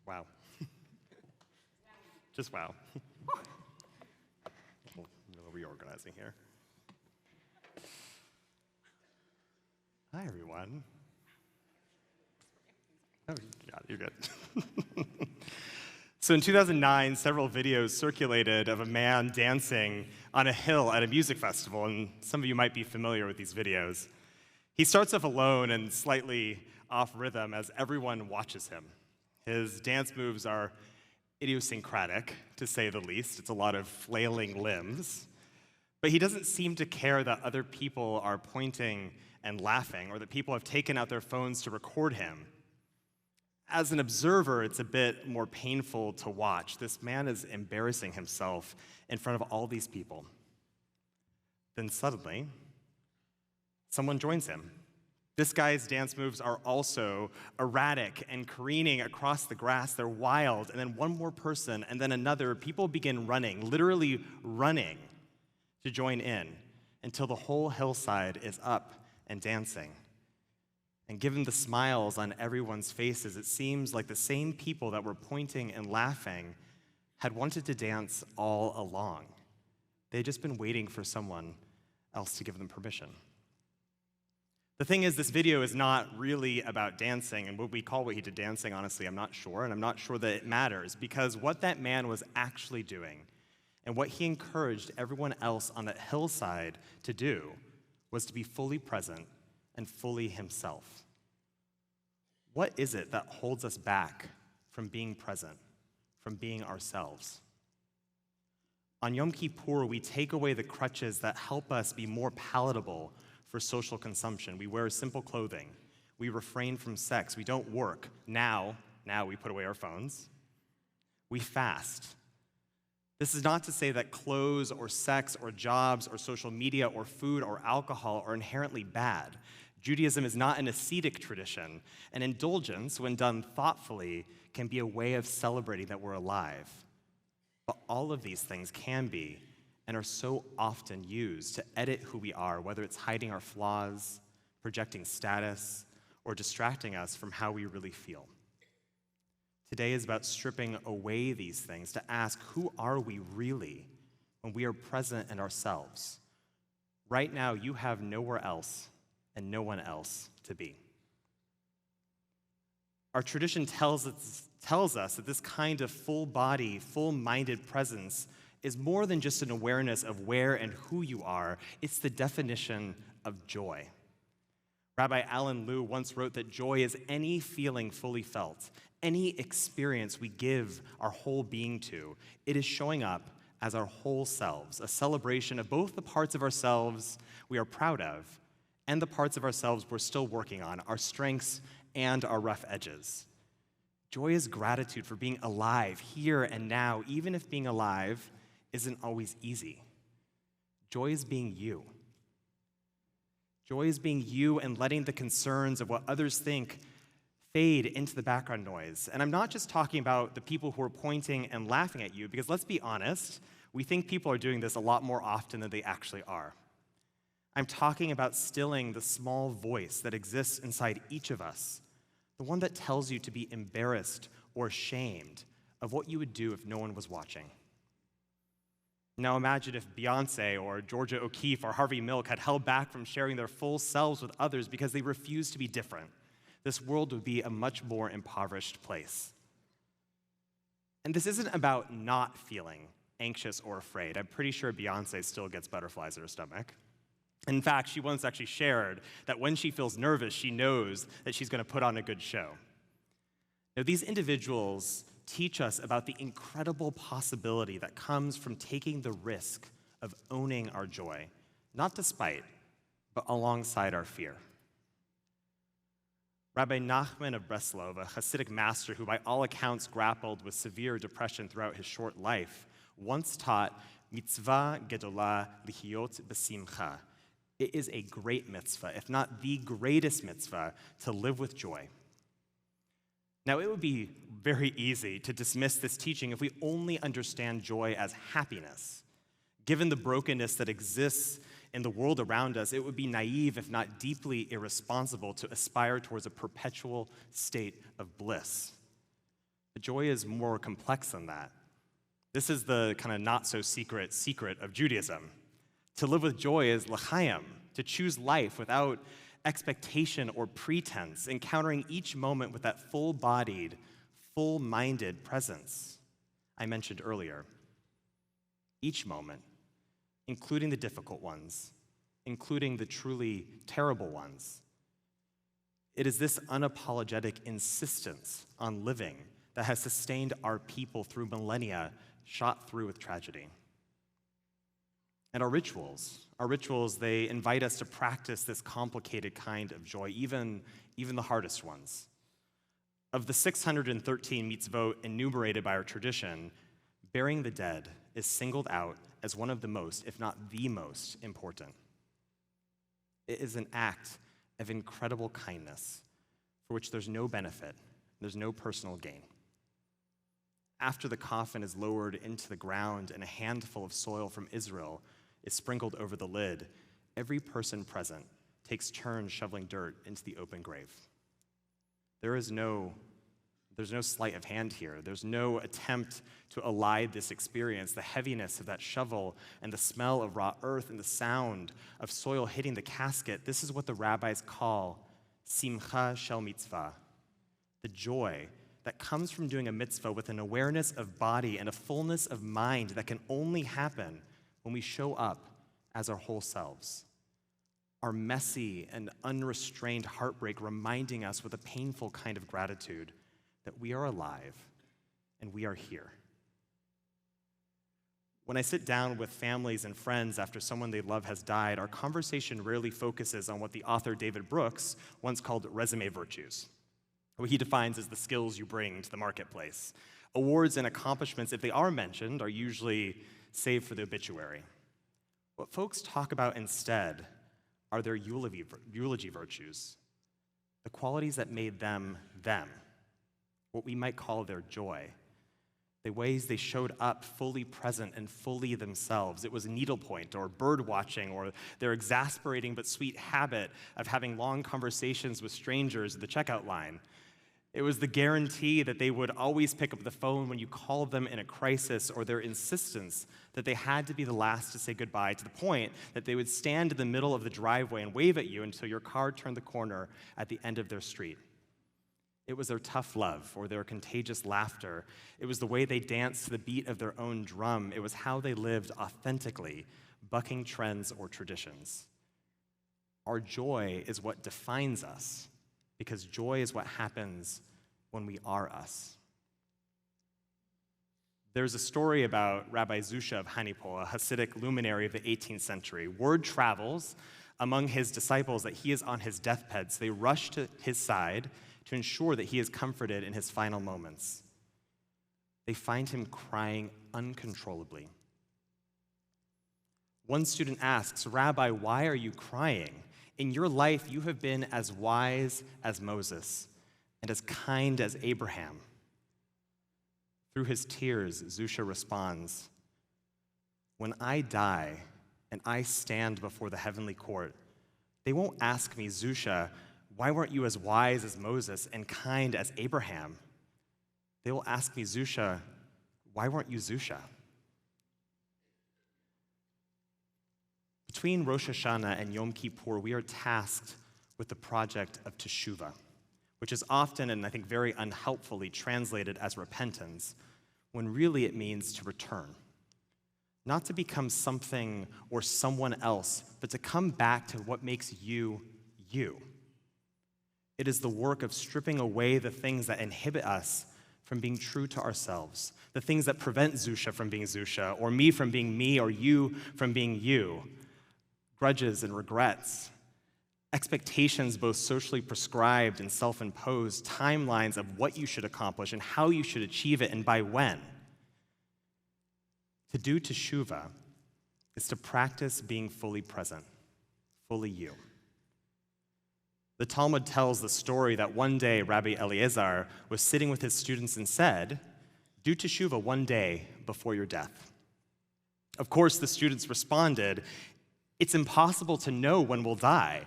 Wow. Just wow. A little reorganizing here. Hi, everyone. Oh, yeah, you're good. So in 2009, several videos circulated of a man dancing on a hill at a music festival, and some of you might be familiar with these videos. He starts off alone and slightly off rhythm as everyone watches him. His dance moves are idiosyncratic, to say the least. It's a lot of flailing limbs. But he doesn't seem to care that other people are pointing and laughing, or that people have taken out their phones to record him. As an observer, it's a bit more painful to watch. This man is embarrassing himself in front of all these people. Then suddenly, someone joins him. This guy's dance moves are also erratic and careening across the grass. They're wild. And then one more person, and then another. People begin running, literally running, to join in until the whole hillside is up and dancing. And given the smiles on everyone's faces, it seems like the same people that were pointing and laughing had wanted to dance all along. They had just been waiting for someone else to give them permission. The thing is, this video is not really about dancing, and what we call what he did dancing, honestly, I'm not sure, and I'm not sure that it matters, because what that man was actually doing, and what he encouraged everyone else on that hillside to do, was to be fully present and fully himself. What is it that holds us back from being present, from being ourselves? On Yom Kippur, we take away the crutches that help us be more palatable for social consumption. We wear simple clothing. We refrain from sex. We don't work. Now we put away our phones. We fast. This is not to say that clothes or sex or jobs or social media or food or alcohol are inherently bad. Judaism is not an ascetic tradition, and indulgence, when done thoughtfully, can be a way of celebrating that we're alive. But all of these things can be, and are so often used to edit who we are, whether it's hiding our flaws, projecting status, or distracting us from how we really feel. Today is about stripping away these things to ask, who are we really when we are present in ourselves? Right now, you have nowhere else and no one else to be. Our tradition tells us that this kind of full-body, full-minded presence is more than just an awareness of where and who you are. It's the definition of joy. Rabbi Alan Liu once wrote that joy is any feeling fully felt, any experience we give our whole being to. It is showing up as our whole selves, a celebration of both the parts of ourselves we are proud of and the parts of ourselves we're still working on, our strengths and our rough edges. Joy is gratitude for being alive here and now, even if being alive isn't always easy. Joy is being you. Joy is being you and letting the concerns of what others think fade into the background noise. And I'm not just talking about the people who are pointing and laughing at you, because let's be honest, we think people are doing this a lot more often than they actually are. I'm talking about stilling the small voice that exists inside each of us, the one that tells you to be embarrassed or ashamed of what you would do if no one was watching. Now imagine if Beyonce or Georgia O'Keeffe or Harvey Milk had held back from sharing their full selves with others because they refused to be different. This world would be a much more impoverished place. And this isn't about not feeling anxious or afraid. I'm pretty sure Beyonce still gets butterflies in her stomach. In fact, she once actually shared that when she feels nervous, she knows that she's going to put on a good show. Now, these individuals teach us about the incredible possibility that comes from taking the risk of owning our joy, not despite, but alongside our fear. Rabbi Nachman of Breslov, a Hasidic master who by all accounts grappled with severe depression throughout his short life, once taught, mitzvah gedolah lihyot b'simcha. It is a great mitzvah, if not the greatest mitzvah, to live with joy. Now, it would be very easy to dismiss this teaching if we only understand joy as happiness. Given the brokenness that exists in the world around us, it would be naive, if not deeply irresponsible, to aspire towards a perpetual state of bliss. But joy is more complex than that. This is the kind of not-so-secret secret of Judaism. To live with joy is l'chaim, to choose life without expectation or pretense, encountering each moment with that full-bodied, full-minded presence I mentioned earlier. Each moment, including the difficult ones, including the truly terrible ones. It is this unapologetic insistence on living that has sustained our people through millennia, shot through with tragedy. And our rituals, they invite us to practice this complicated kind of joy, even the hardest ones. Of the 613 mitzvot enumerated by our tradition, burying the dead is singled out as one of the most, if not the most, important. It is an act of incredible kindness for which there's no benefit, there's no personal gain. After the coffin is lowered into the ground and a handful of soil from Israel is sprinkled over the lid, every person present takes turns shoveling dirt into the open grave. There's no sleight of hand here. There's no attempt to elide this experience. The heaviness of that shovel and the smell of raw earth and the sound of soil hitting the casket, this is what the rabbis call simcha shel mitzvah, the joy that comes from doing a mitzvah with an awareness of body and a fullness of mind that can only happen when we show up as our whole selves. Our messy and unrestrained heartbreak reminding us with a painful kind of gratitude that we are alive and we are here. When I sit down with families and friends after someone they love has died, our conversation rarely focuses on what the author David Brooks once called resume virtues, what he defines as the skills you bring to the marketplace. Awards and accomplishments, if they are mentioned, are usually saved for the obituary. What folks talk about instead are their eulogy virtues, the qualities that made them them, what we might call their joy, the ways they showed up fully present and fully themselves. It was needlepoint or bird watching or their exasperating but sweet habit of having long conversations with strangers at the checkout line. It was the guarantee that they would always pick up the phone when you called them in a crisis, or their insistence that they had to be the last to say goodbye, to the point that they would stand in the middle of the driveway and wave at you until your car turned the corner at the end of their street. It was their tough love or their contagious laughter. It was the way they danced to the beat of their own drum. It was how they lived authentically, bucking trends or traditions. Our joy is what defines us, because joy is what happens when we are us. There's a story about Rabbi Zusha of Hanipol, a Hasidic luminary of the 18th century. Word travels among his disciples that he is on his deathbed, so they rush to his side to ensure that he is comforted in his final moments. They find him crying uncontrollably. One student asks, "Rabbi, why are you crying? In your life, you have been as wise as Moses and as kind as Abraham." Through his tears, Zusha responds, "When I die and I stand before the heavenly court, they won't ask me, 'Zusha, why weren't you as wise as Moses and kind as Abraham?' They will ask me, 'Zusha, why weren't you Zusha?'" Between Rosh Hashanah and Yom Kippur, we are tasked with the project of teshuvah, which is often, and I think very unhelpfully, translated as repentance, when really it means to return. Not to become something or someone else, but to come back to what makes you, you. It is the work of stripping away the things that inhibit us from being true to ourselves, the things that prevent Zusha from being Zusha, or me from being me, or you from being you. Grudges and regrets, expectations both socially prescribed and self-imposed, timelines of what you should accomplish and how you should achieve it and by when. To do teshuvah is to practice being fully present, fully you. The Talmud tells the story that one day Rabbi Eliezer was sitting with his students and said, "Do teshuvah one day before your death." Of course, the students responded, "It's impossible to know when we'll die."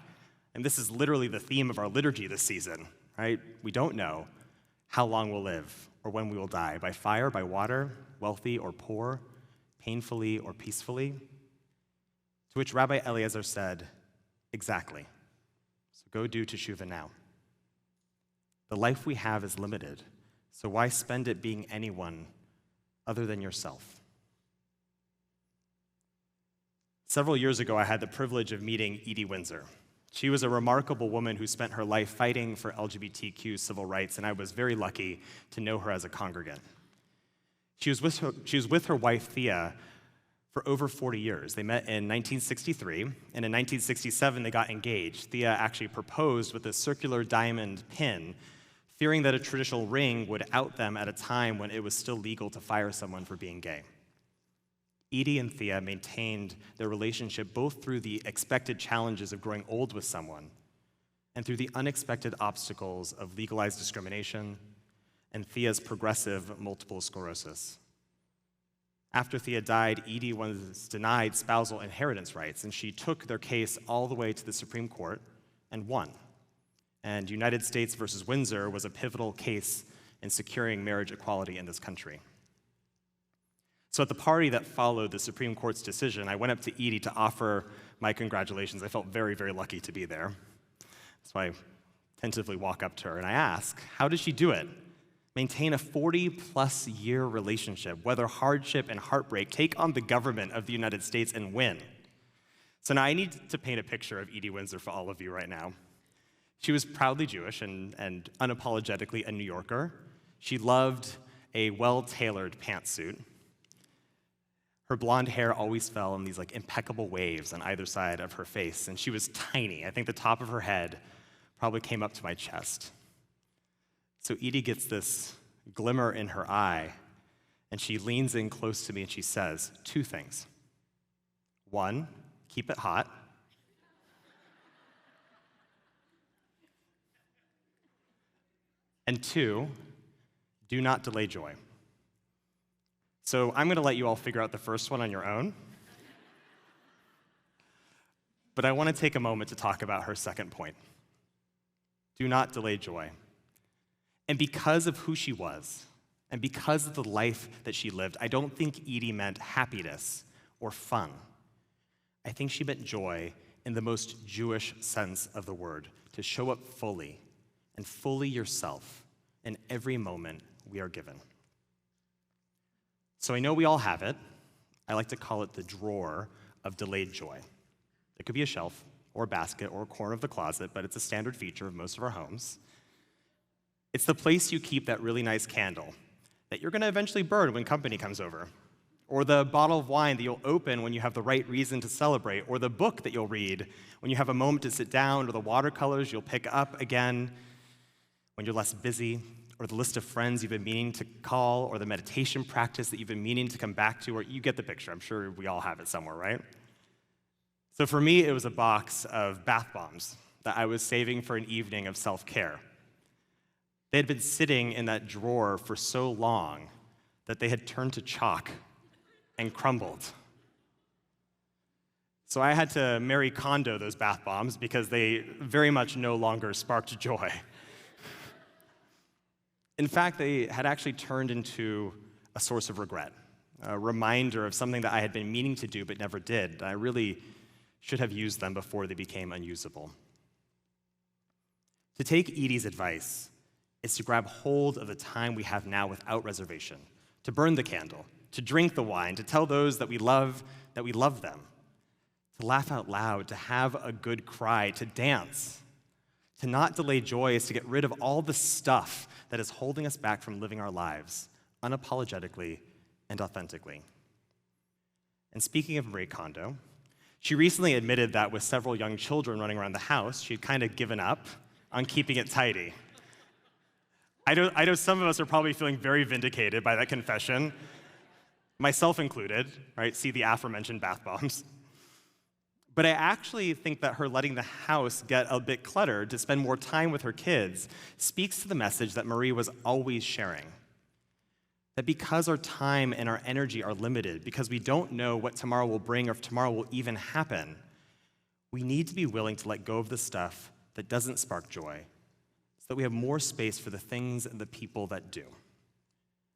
And this is literally the theme of our liturgy this season, right? We don't know. how long we'll live or when we will die, by fire, by water, wealthy or poor, painfully or peacefully? To which Rabbi Eliezer said, exactly. So go do teshuvah now. The life we have is limited, so why spend it being anyone other than yourself? Several years ago, I had the privilege of meeting Edie Windsor. She was a remarkable woman who spent her life fighting for LGBTQ civil rights, and I was very lucky to know her as a congregant. She was with her wife, Thea, for over 40 years. They met in 1963, and in 1967, they got engaged. Thea actually proposed with a circular diamond pin, fearing that a traditional ring would out them at a time when it was still legal to fire someone for being gay. Edie and Thea maintained their relationship both through the expected challenges of growing old with someone and through the unexpected obstacles of legalized discrimination and Thea's progressive multiple sclerosis. After Thea died, Edie was denied spousal inheritance rights, and she took their case all the way to the Supreme Court and won. And United States versus Windsor was a pivotal case in securing marriage equality in this country. So at the party that followed the Supreme Court's decision, I went up to Edie to offer my congratulations. I felt very, very lucky to be there. So I tentatively walk up to her and I ask, how did she do it? Maintain a 40-plus year relationship, weather hardship and heartbreak, take on the government of the United States and win. So now I need to paint a picture of Edie Windsor for all of you right now. She was proudly Jewish and unapologetically a New Yorker. She loved a well-tailored pantsuit. Her blonde hair always fell in these impeccable waves on either side of her face, and she was tiny. I think the top of her head probably came up to my chest. So Edie gets this glimmer in her eye, and she leans in close to me and she says two things. One, keep it hot. And two, do not delay joy. So I'm going to let you all figure out the first one on your own. But I want to take a moment to talk about her second point. Do not delay joy. And because of who she was, and because of the life that she lived, I don't think Edie meant happiness or fun. I think she meant joy in the most Jewish sense of the word, to show up fully and fully yourself in every moment we are given. So I know we all have it. I like to call it the drawer of delayed joy. It could be a shelf or a basket or a corner of the closet, but it's a standard feature of most of our homes. It's the place you keep that really nice candle that you're going to eventually burn when company comes over, or the bottle of wine that you'll open when you have the right reason to celebrate, or the book that you'll read when you have a moment to sit down, or the watercolors you'll pick up again when you're less busy, or the list of friends you've been meaning to call, or the meditation practice that you've been meaning to come back to, or you get the picture. I'm sure we all have it somewhere, right? So for me, it was a box of bath bombs that I was saving for an evening of self-care. They had been sitting in that drawer for so long that they had turned to chalk and crumbled. So I had to Marie Kondo those bath bombs because they very much no longer sparked joy. In fact, they had actually turned into a source of regret, a reminder of something that I had been meaning to do but never did. I really should have used them before they became unusable. To take Edie's advice is to grab hold of the time we have now without reservation, to burn the candle, to drink the wine, to tell those that we love them, to laugh out loud, to have a good cry, to dance. To not delay joy is to get rid of all the stuff that is holding us back from living our lives unapologetically and authentically. And speaking of Marie Kondo, she recently admitted that with several young children running around the house, she'd kind of given up on keeping it tidy. I know some of us are probably feeling very vindicated by that confession, myself included, right? See the aforementioned bath bombs. But I actually think that her letting the house get a bit cluttered to spend more time with her kids speaks to the message that Marie was always sharing. That because our time and our energy are limited, because we don't know what tomorrow will bring or if tomorrow will even happen, we need to be willing to let go of the stuff that doesn't spark joy so that we have more space for the things and the people that do.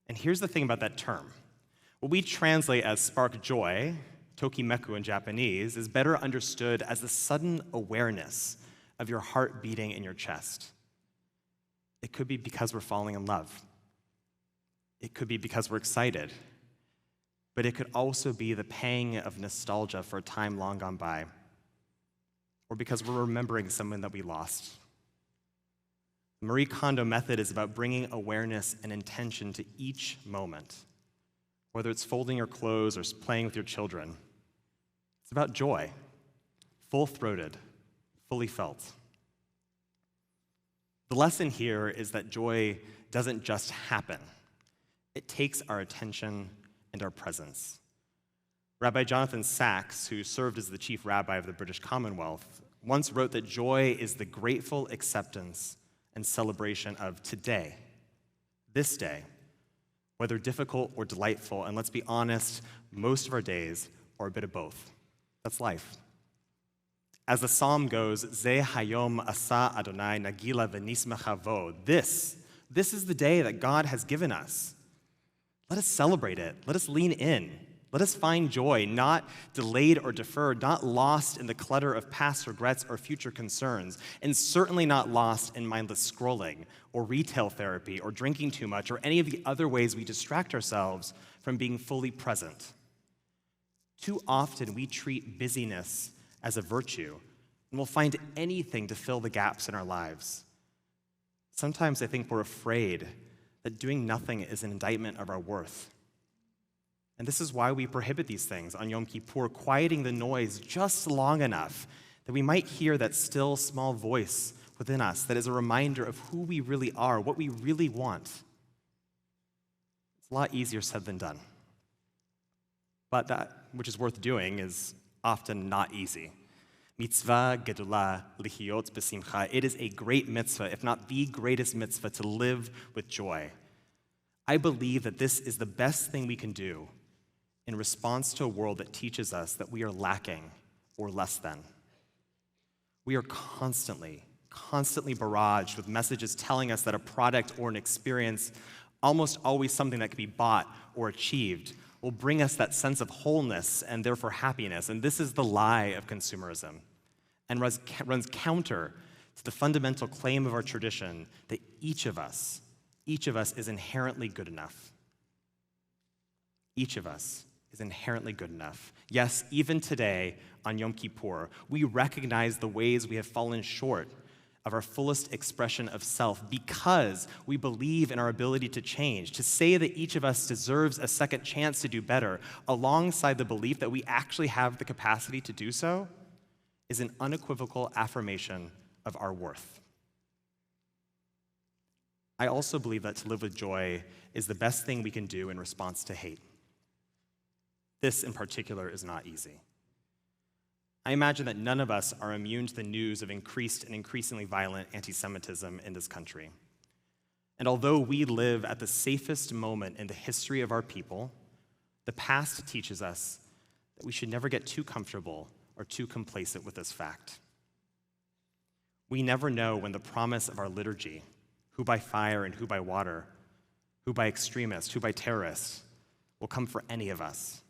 And here's the thing about that term. What we translate as spark joy, tokimeku in Japanese, is better understood as the sudden awareness of your heart beating in your chest. It could be because we're falling in love. It could be because we're excited. But it could also be the pang of nostalgia for a time long gone by, or because we're remembering someone that we lost. The Marie Kondo method is about bringing awareness and intention to each moment, whether it's folding your clothes or playing with your children. It's about joy, full-throated, fully felt. The lesson here is that joy doesn't just happen. It takes our attention and our presence. Rabbi Jonathan Sacks, who served as the chief rabbi of the British Commonwealth, once wrote that joy is the grateful acceptance and celebration of today, this day, whether difficult or delightful, and let's be honest, most of our days are a bit of both. That's life. As the psalm goes, Ze hayom asa Adonai nagila v'nismecha vo. This is the day that God has given us. Let us celebrate it. Let us lean in. Let us find joy, not delayed or deferred, not lost in the clutter of past regrets or future concerns, and certainly not lost in mindless scrolling or retail therapy or drinking too much or any of the other ways we distract ourselves from being fully present. Too often we treat busyness as a virtue, and we'll find anything to fill the gaps in our lives. Sometimes I think we're afraid that doing nothing is an indictment of our worth. And this is why we prohibit these things on Yom Kippur, quieting the noise just long enough that we might hear that still small voice within us that is a reminder of who we really are, what we really want. It's a lot easier said than done. But that which is worth doing is often not easy. Mitzvah gedula lihiot besimcha. It is a great mitzvah, if not the greatest mitzvah, to live with joy. I believe that this is the best thing we can do in response to a world that teaches us that we are lacking or less than. We are constantly barraged with messages telling us that a product or an experience, almost always something that can be bought or achieved, will bring us that sense of wholeness and therefore happiness. And this is the lie of consumerism and runs counter to the fundamental claim of our tradition that each of us is inherently good enough. Each of us is inherently good enough. Yes, even today on Yom Kippur, we recognize the ways we have fallen short of our fullest expression of self because we believe in our ability to change. To say that each of us deserves a second chance to do better, alongside the belief that we actually have the capacity to do so, is an unequivocal affirmation of our worth. I also believe that to live with joy is the best thing we can do in response to hate. This, in particular, is not easy. I imagine that none of us are immune to the news of increased and increasingly violent anti-Semitism in this country. And although we live at the safest moment in the history of our people, the past teaches us that we should never get too comfortable or too complacent with this fact. We never know when the promise of our liturgy, who by fire and who by water, who by extremists, who by terrorists, will come for any of us.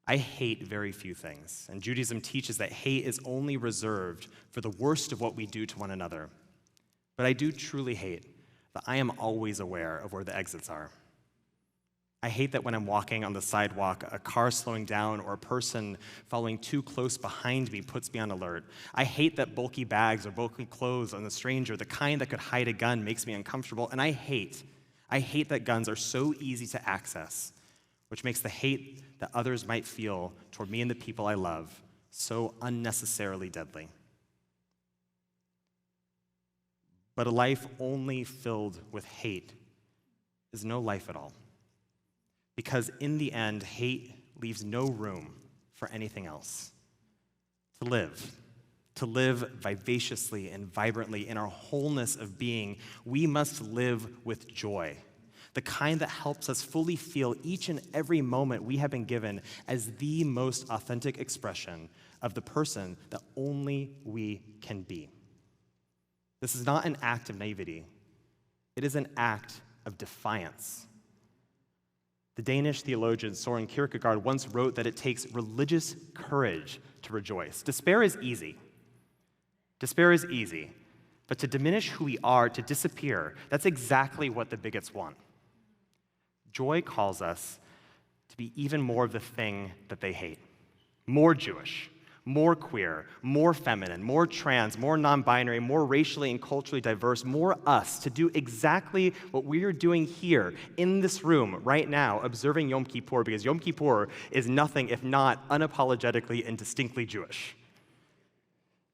I hate very few things, and Judaism teaches that hate is only reserved for the worst of what we do to one another. But I do truly hate that I am always aware of where the exits are. I hate that when I'm walking on the sidewalk, a car slowing down or a person following too close behind me puts me on alert. I hate that bulky bags or bulky clothes on the stranger, the kind that could hide a gun, makes me uncomfortable. And I hate that guns are so easy to access, which makes the hate that others might feel toward me and the people I love so unnecessarily deadly. But a life only filled with hate is no life at all. Because in the end, hate leaves no room for anything else. To live vivaciously and vibrantly in our wholeness of being, we must live with joy. The kind that helps us fully feel each and every moment we have been given as the most authentic expression of the person that only we can be. This is not an act of naivety. It is an act of defiance. The Danish theologian Søren Kierkegaard once wrote that it takes religious courage to rejoice. Despair is easy. Despair is easy. But to diminish who we are, to disappear, that's exactly what the bigots want. Joy calls us to be even more of the thing that they hate. More Jewish, more queer, more feminine, more trans, more non-binary, more racially and culturally diverse, more us, to do exactly what we are doing here in this room right now, observing Yom Kippur, because Yom Kippur is nothing if not unapologetically and distinctly Jewish.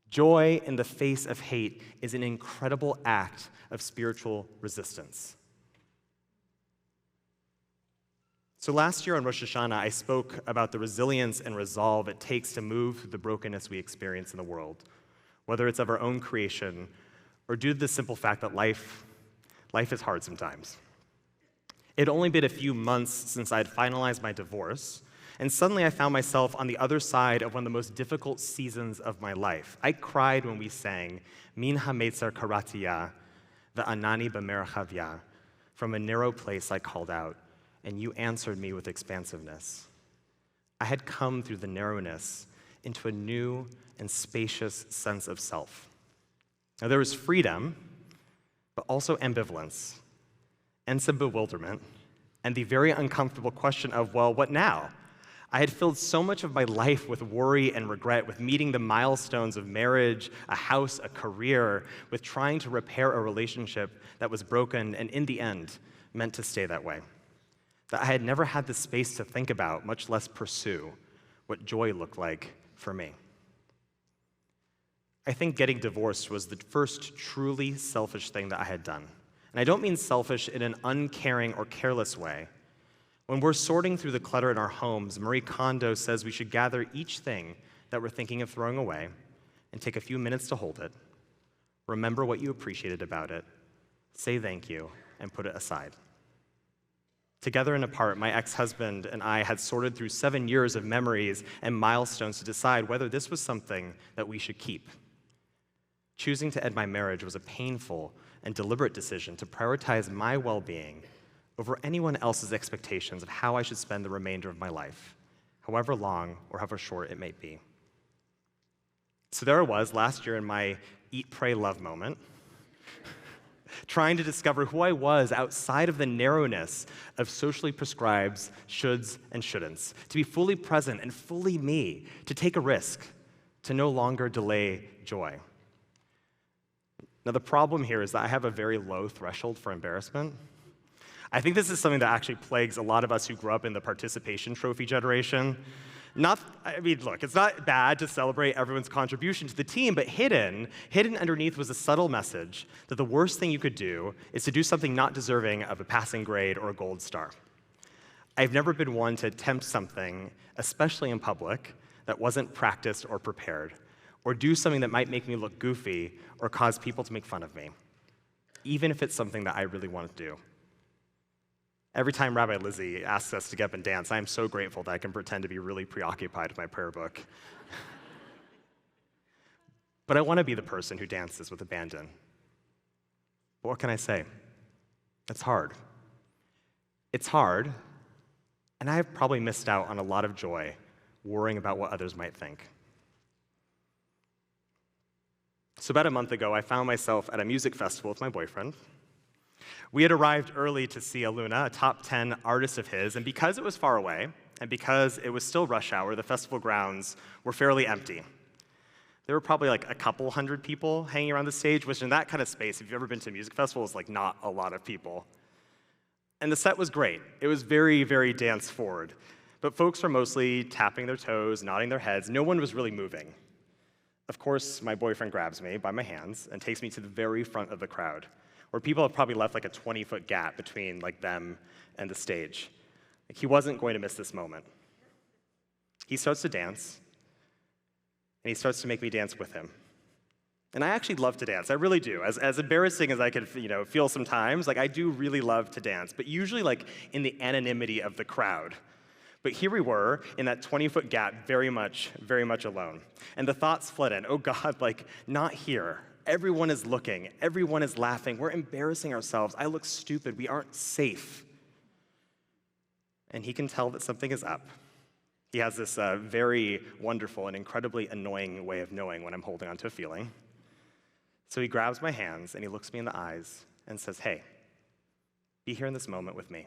Joy in the face of hate is an incredible act of spiritual resistance. So last year on Rosh Hashanah, I spoke about the resilience and resolve it takes to move through the brokenness we experience in the world, whether it's of our own creation or due to the simple fact that life is hard sometimes. It had only been a few months since I had finalized my divorce, and suddenly I found myself on the other side of one of the most difficult seasons of my life. I cried when we sang, Min ha-metzer karatiya, ve'anani b'merchavya. From a narrow place I called out, and you answered me with expansiveness. I had come through the narrowness into a new and spacious sense of self. Now there was freedom, but also ambivalence, and some bewilderment, and the very uncomfortable question of, well, what now? I had filled so much of my life with worry and regret, with meeting the milestones of marriage, a house, a career, with trying to repair a relationship that was broken and in the end meant to stay that way. That I had never had the space to think about, much less pursue, what joy looked like for me. I think getting divorced was the first truly selfish thing that I had done. And I don't mean selfish in an uncaring or careless way. When we're sorting through the clutter in our homes, Marie Kondo says we should gather each thing that we're thinking of throwing away and take a few minutes to hold it, remember what you appreciated about it, say thank you, and put it aside. Together and apart, my ex-husband and I had sorted through 7 years of memories and milestones to decide whether this was something that we should keep. Choosing to end my marriage was a painful and deliberate decision to prioritize my well-being over anyone else's expectations of how I should spend the remainder of my life, however long or however short it may be. So there I was last year in my eat, pray, love moment, trying to discover who I was outside of the narrowness of socially prescribed shoulds and shouldn'ts, to be fully present and fully me, to take a risk, to no longer delay joy. Now, the problem here is that I have a very low threshold for embarrassment. I think this is something that actually plagues a lot of us who grew up in the participation trophy generation. Look, it's not bad to celebrate everyone's contribution to the team, but hidden underneath was a subtle message that the worst thing you could do is to do something not deserving of a passing grade or a gold star. I've never been one to attempt something, especially in public, that wasn't practiced or prepared, or do something that might make me look goofy or cause people to make fun of me, even if it's something that I really want to do. Every time Rabbi Lizzie asks us to get up and dance, I am so grateful that I can pretend to be really preoccupied with my prayer book. But I want to be the person who dances with abandon. But what can I say? It's hard. It's hard, and I have probably missed out on a lot of joy worrying about what others might think. So about a month ago, I found myself at a music festival with my boyfriend. We had arrived early to see Aluna, a top 10 artist of his, and because it was far away, and because it was still rush hour, the festival grounds were fairly empty. There were probably like a couple hundred people hanging around the stage, which in that kind of space, if you've ever been to a music festival, is like not a lot of people. And the set was great. It was very, very dance forward. But folks were mostly tapping their toes, nodding their heads. No one was really moving. Of course, my boyfriend grabs me by my hands and takes me to the very front of the crowd, where people have probably left like a 20-foot gap between like them and the stage. Like, he wasn't going to miss this moment. He starts to dance, and he starts to make me dance with him. And I actually love to dance. I really do. As embarrassing as I could, feel sometimes, like I do really love to dance, but usually like in the anonymity of the crowd. But here we were in that 20-foot gap, very much alone. And the thoughts flood in, oh God, like not here. Everyone is looking. Everyone is laughing. We're embarrassing ourselves. I look stupid. We aren't safe. And he can tell that something is up. He has this very wonderful and incredibly annoying way of knowing when I'm holding on to a feeling. So he grabs my hands and he looks me in the eyes and says, hey, be here in this moment with me.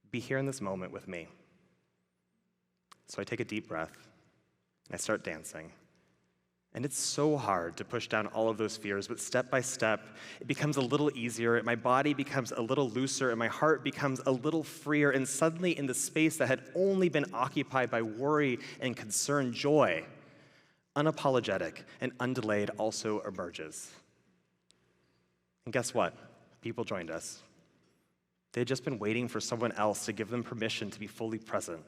Be here in this moment with me. So I take a deep breath and I start dancing. And it's so hard to push down all of those fears, but step by step, it becomes a little easier. My body becomes a little looser, and my heart becomes a little freer. And suddenly, in the space that had only been occupied by worry and concern, joy, unapologetic and undelayed, also emerges. And guess what? People joined us. They had just been waiting for someone else to give them permission to be fully present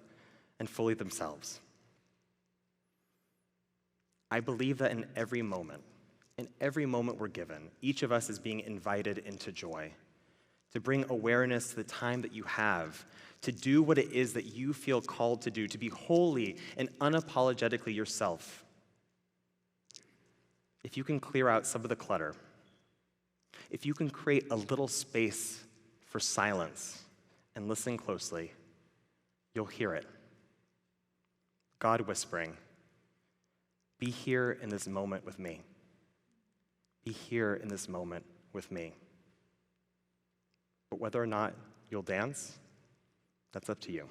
and fully themselves. I believe that in every moment we're given, each of us is being invited into joy, to bring awareness to the time that you have, to do what it is that you feel called to do, to be wholly and unapologetically yourself. If you can clear out some of the clutter, if you can create a little space for silence and listen closely, you'll hear it. God whispering, be here in this moment with me. Be here in this moment with me. But whether or not you'll dance, that's up to you.